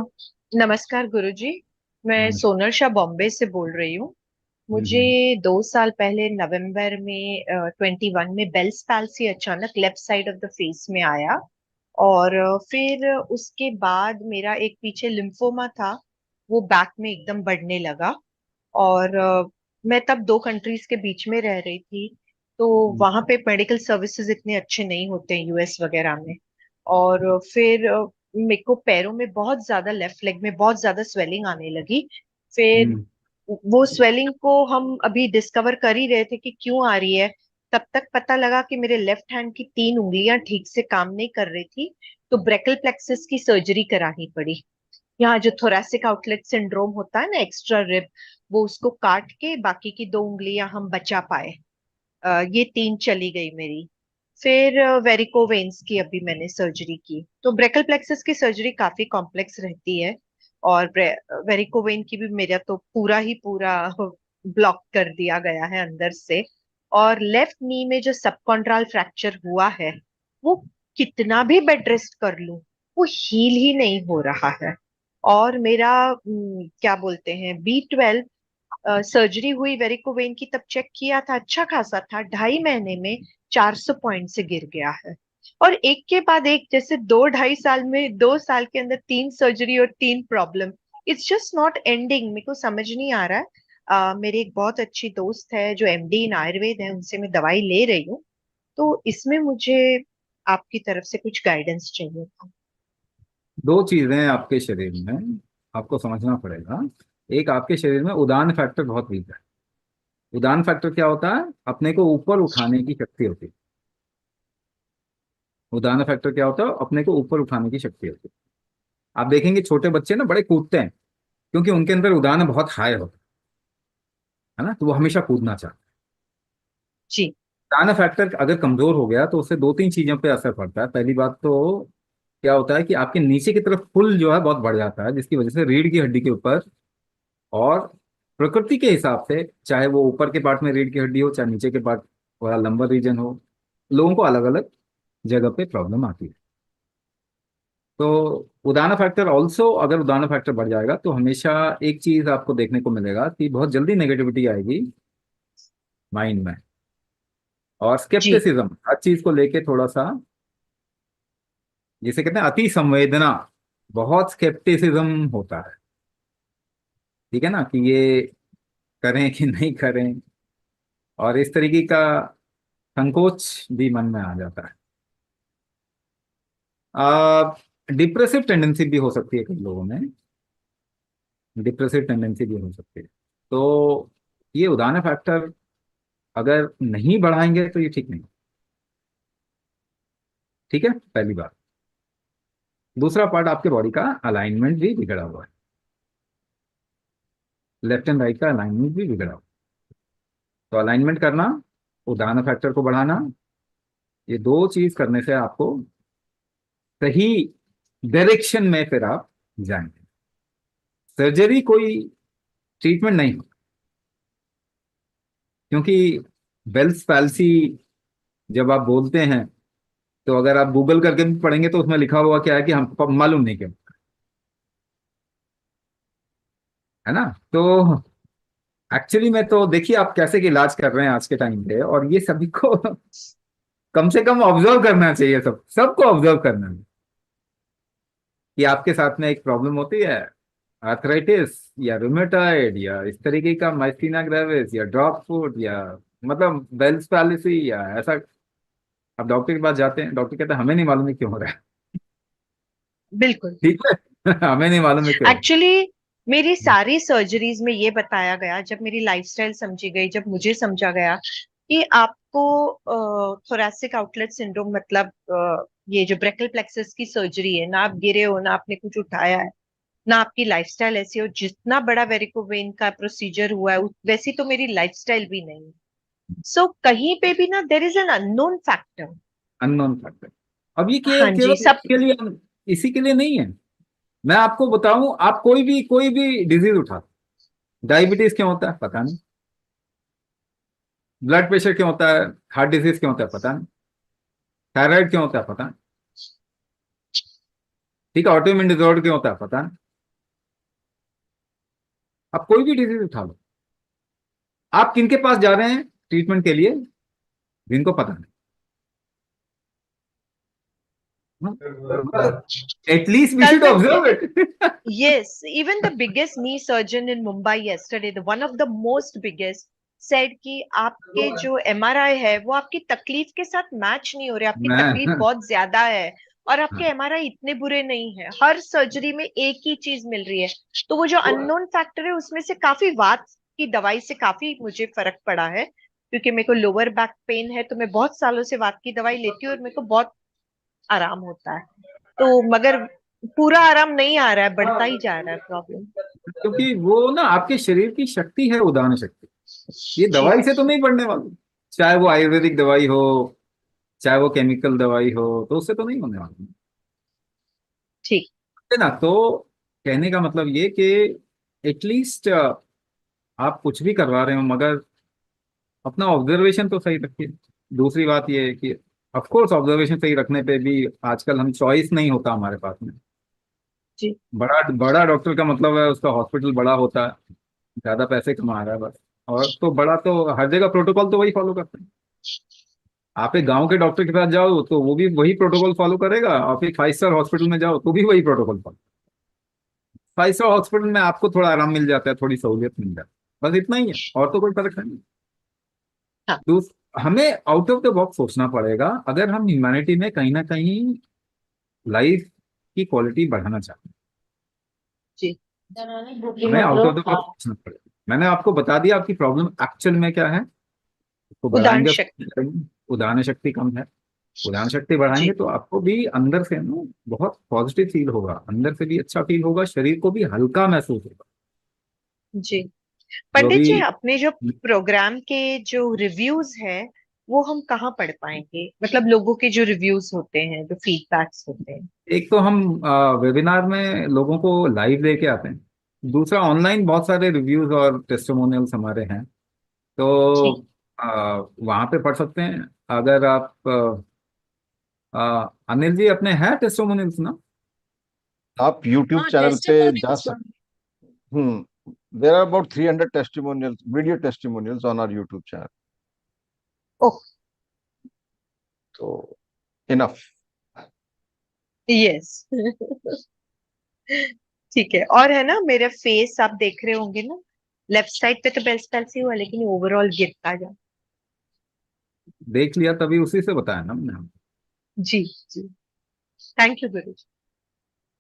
नमस्कार गुरुजी। मैं नमस्कार। सोनल शाह बॉम्बे से बोल रही हूँ। मुझे हम्म। 2 साल पहले नवंबर में 21 में बेल्स पैल्सी अचानक left side of the face में आया। और फिर उसके बाद मेरा एक पीछे लिम्फोमा था, वो बैक में एकदम बढ़ने लगा। और मैं तब दो कंट्रीज के बीच में रह रही थी, तो वहां पे मेडिकल सर्विसेज इतने अच्छे नहीं होते यूएस वगैरह में। और फिर मेरे को पैरों में बहुत ज्यादा, लेफ्ट लेग में बहुत ज्यादा स्वेलिंग आने लगी। फिर हम्म। वो स्वेलिंग को हम अभी डिस्कवर कर ही रहे थे कि क्यों आ रही है। तब तक पता लगा कि मेरे लेफ्ट हैंड की 3 उंगलियां ठीक से काम नहीं कर रही थी, तो ब्रेकल प्लेक्सस की सर्जरी करानी पड़ी। यहाँ जो थोरैसिक आउटलेट सिंड्रोम होता है ना, एक्स्ट्रा रिब, वो उसको काट के बाकी की 2 उंगलियां हम बचा पाए। ये 3 चली गई मेरी। फिर वेरिको वेन्स की अभी मैंने सर्जरी की। तो ब्रेकल प्लेक्सस की सर्जरी काफी कॉम्प्लेक्स रहती है। और वेरिको वेन की भी मेरा तो पूरा ही पूरा ब्लॉक कर दिया गया है अंदर से। और लेफ्ट नी में जो सबकॉन्ड्राल फ्रैक्चर हुआ है, वो कितना भी बेड रेस्ट कर लूं, वो हील ही नहीं हो रहा है। और मेरा क्या बोलते हैं, B12 सर्जरी हुई वेरिकोवेन की, तब चेक किया था अच्छा खासा था, 2.5 महीने में 400 पॉइंट से गिर गया है। और एक के बाद एक, जैसे 2 ढाई साल में, 2 साल के अंदर 3 सर्जरी और 3 problem. It's just not ending, मेरे को समझ नहीं आ रहा है। मेरी एक बहुत अच्छी दोस्त है जो MD इन आयुर्वेद है, उनसे मैं दवाई ले रही हूँ। तो इसमें मुझे आपकी तरफ से कुछ गाइडेंस चाहिए था। दो चीजें हैं आपके शरीर में, आपको समझना पड़ेगा। एक, आपके शरीर में उदान फैक्टर बहुत वीक है। उदान फैक्टर क्या होता है? अपने को ऊपर उठाने की शक्ति होती है। उदान फैक्टर क्या होता है? अपने को ऊपर उठाने की शक्ति होती है। आप देखेंगे छोटे बच्चे ना बड़े कूदते हैं, क्योंकि उनके अंदर उदान बहुत हाई होता है ना, तो वो हमेशा कूदना चाहते हैं। जी। उदान फैक्टर अगर कमजोर हो गया तो उससे दो तीन चीजों पे असर पड़ता है। पहली बात तो क्या होता है कि आपके नीचे की तरफ पुल जो है बहुत बढ़ जाता है, जिसकी वजह से रीढ़ की हड्डी के ऊपर, और प्रकृति के हिसाब से चाहे वो ऊपर के पार्ट में रीढ़ की हड्डी हो चाहे नीचे के पार्ट वाला लंबर रीजन हो, लोगों को अलग अलग जगह पे प्रॉब्लम आती है। तो उदाहरण फैक्टर ऑल्सो, अगर उदाहरण फैक्टर बढ़ जाएगा तो हमेशा एक चीज आपको देखने को मिलेगा कि बहुत जल्दी नेगेटिविटी आएगी माइंड में, और जी। स्केप्टिसिज्म हर चीज को लेके थोड़ा सा, जिसे कहते हैं अति संवेदना, बहुत स्केप्टिसिज्म होता है। ठीक है ना, कि ये करें कि नहीं करें, और इस तरीके का संकोच भी मन में आ जाता है। डिप्रेसिव टेंडेंसी भी हो सकती है कई लोगों में, डिप्रेसिव टेंडेंसी भी हो सकती है। तो ये उदाहरण फैक्टर अगर नहीं बढ़ाएंगे तो ये ठीक नहीं। ठीक है, पहली बात। दूसरा पार्ट, आपके बॉडी का अलाइनमेंट भी बिगड़ा हुआ है। लेफ्ट एंड राइट का अलाइनमेंट भी बिगड़ा हुआ है। तो अलाइनमेंट करना, उदाहरण फैक्टर को बढ़ाना, ये दो चीज करने से आपको सही डायरेक्शन में फिर आप जाएंगे। सर्जरी कोई ट्रीटमेंट नहीं हो, क्योंकि बेल्स पैल्सी जब आप बोलते हैं, तो अगर आप गूगल करके भी पढ़ेंगे तो उसमें लिखा हुआ क्या है कि हमको मालूम नहीं क्यों, है ना। तो एक्चुअली में तो देखिए आप कैसे कि इलाज कर रहे हैं आज के टाइम पे, और ये सभी को कम से कम ऑब्जर्व करना चाहिए, सबको ऑब्जर्व करना है कि आपके साथ में एक प्रॉब्लम होती है, आर्थराइटिस या रूमेटॉइड या इस तरीके का माइस्टीना ग्रेविस या ड्रॉप फुट या मतलब बेल्स पैलिसी या ऐसा। अब डॉक्टर के पास जाते हैं, डॉक्टर कहते हैं हमें नहीं मालूम है क्यों हो रहा है। बिल्कुल। ठीक है हमें नहीं मालूम है क्यों हो एक्चुअली मेरी रहा है। सारी सर्जरीज में ये बताया गया, जब मेरी लाइफस्टाइल समझी गई, जब मुझे समझा गया कि आपको थोरैसिक आउटलेट सिंड्रोम, मतलब ये जो ब्रेकल प्लेक्सस की सर्जरी है ना, आप गिरे हो ना, आपने कुछ उठाया है ना, आपकी लाइफस्टाइल ऐसी हो, जितना बड़ा वेरिकोवेन का प्रोसीजर हुआ है वैसी तो मेरी लाइफस्टाइल भी नहीं है। सो कहीं पे भी ना, there is an unknown factor. Unknown factor. अब ये हाँ जी, केवल सब। इसके लिए, इसी के लिए नहीं है। मैं आपको बताऊं, आप कोई भी डिजीज उठा, डायबिटीज क्यों होता है पता नहीं, ब्लड प्रेशर क्यों होता है, हार्ट डिजीज क्यों होता है पता नहीं, थायराइड क्यों होता है पता नहीं, ठीक है, ऑटोइम्यून डिसऑर्डर क्यों होता है पता नहीं। आप कोई भी डिजीज उठा लो, आप किनके पास जा रहे हैं ट्रीटमेंट के लिए, जिनको पता नहीं, एटलीस्ट वी कल शुड मैं observe it. Yes, even the biggest knee surgeon in Mumbai yesterday, the one of the most biggest, said कि आपके जो एमआरआई है वो आपकी तकलीफ के साथ मैच नहीं हो रहे, आपकी तकलीफ मैं बहुत ज्यादा है और आपके एमआरआई इतने बुरे नहीं है, हर सर्जरी में एक ही चीज मिल रही है। तो वो जो अननोन फैक्टर है उसमें से काफी वात की दवाई से काफी मुझे फर्क पड़ा है, क्योंकि मेरे को लोअर बैक पेन है तो मैं बहुत सालों से वात की दवाई लेती हूँ और मेरे को बहुत आराम होता है। तो मगर पूरा आराम नहीं आ रहा है, बढ़ता ही जा रहा है प्रॉब्लम। क्योंकि वो ना आपके शरीर की शक्ति है, उदाहरण शक्ति, ये जी। दवाई से तो नहीं बढ़ने वाली। चाहे वो आयुर्वेदिक दवाई हो, चाहे वो केमिकल दवाई हो, तो उससे तो नहीं होने वाली ठीक। है ना। तो कहने का मतलब ये कि एटलीस्ट आप कुछ भी करवा रहे हो, मगर अपना ऑब्जर्वेशन तो सही रखिए। दूसरी बात ये है कि ऑफ कोर्स ऑब्जर्वेशन सही रखने पे भी आजकल हम चॉइस नहीं होता हमारे पास में। जी। बड़ा बड़ा डॉक्टर का मतलब है उसका हॉस्पिटल बड़ा होता है, ज्यादा पैसे कमा रहा है बस। और तो बड़ा तो हर जगह प्रोटोकॉल तो वही फॉलो करते हैं। आप एक गांव के डॉक्टर के पास जाओ तो वो भी वही प्रोटोकॉल फॉलो करेगा, आप एक 5 स्टार हॉस्पिटल में जाओ तो भी वही प्रोटोकॉल फॉलो। 5 स्टार हॉस्पिटल में आपको थोड़ा आराम मिल जाता है, थोड़ी सहूलियत मिल जाती है, बस इतना ही है, और तो कोई फर्क नहीं। हाँ। हमें आउट ऑफ द बॉक्स सोचना पड़ेगा अगर हम ह्यूमैनिटी में कहीं ना कहीं लाइफ की क्वालिटी बढ़ाना चाहते हैं। जी। हमें आउट ऑफ द बॉक्स सोचना पड़ेगा। मैंने आपको बता दिया आपकी प्रॉब्लम एक्चुअल में क्या है, तो उदाहरण बढ़ाएंगे। शक्ति। उदाहरण शक्ति कम है, उदाहरण शक्ति बढ़ाएंगे जी। तो आपको भी अंदर से ना बहुत पॉजिटिव फील होगा, अंदर से भी अच्छा फील होगा, शरीर को भी हल्का महसूस होगा। जी। जो पंडित अभी जी, अपने जो प्रोग्राम के जो रिव्यूज हैं वो हम कहाँ पढ़ पाएंगे, मतलब लोगों के जो रिव्यूज होते हैं, जो फीडबैक्स होते हैं। एक तो हम वेबिनार में लोगों को लाइव लेके आते हैं, दूसरा ऑनलाइन बहुत सारे रिव्यूज और टेस्टिमोनियल्स हमारे हैं, तो ठीक। वहाँ पे पढ़ सकते हैं। अगर आप अनिल जी अपने हैं टेस्टिमोनियल्स ना? आप YouTube हाँ, चैनल पे जा टेस्टिमोनियल्स। सकते। There are about 300 testimonials, video testimonials on our YouTube channel. Oh. तो इनफ। यस। ठीक है। और है ना, मेरा फेस आप देख रहे होंगे ना, लेफ्ट साइड पे तो बेस्ट पैल्सी हुआ लेकिन ओवरऑल गिरता जा। देख लिया तभी उसी से बताया ना हमने। जी। जी। Thank you Guru ji.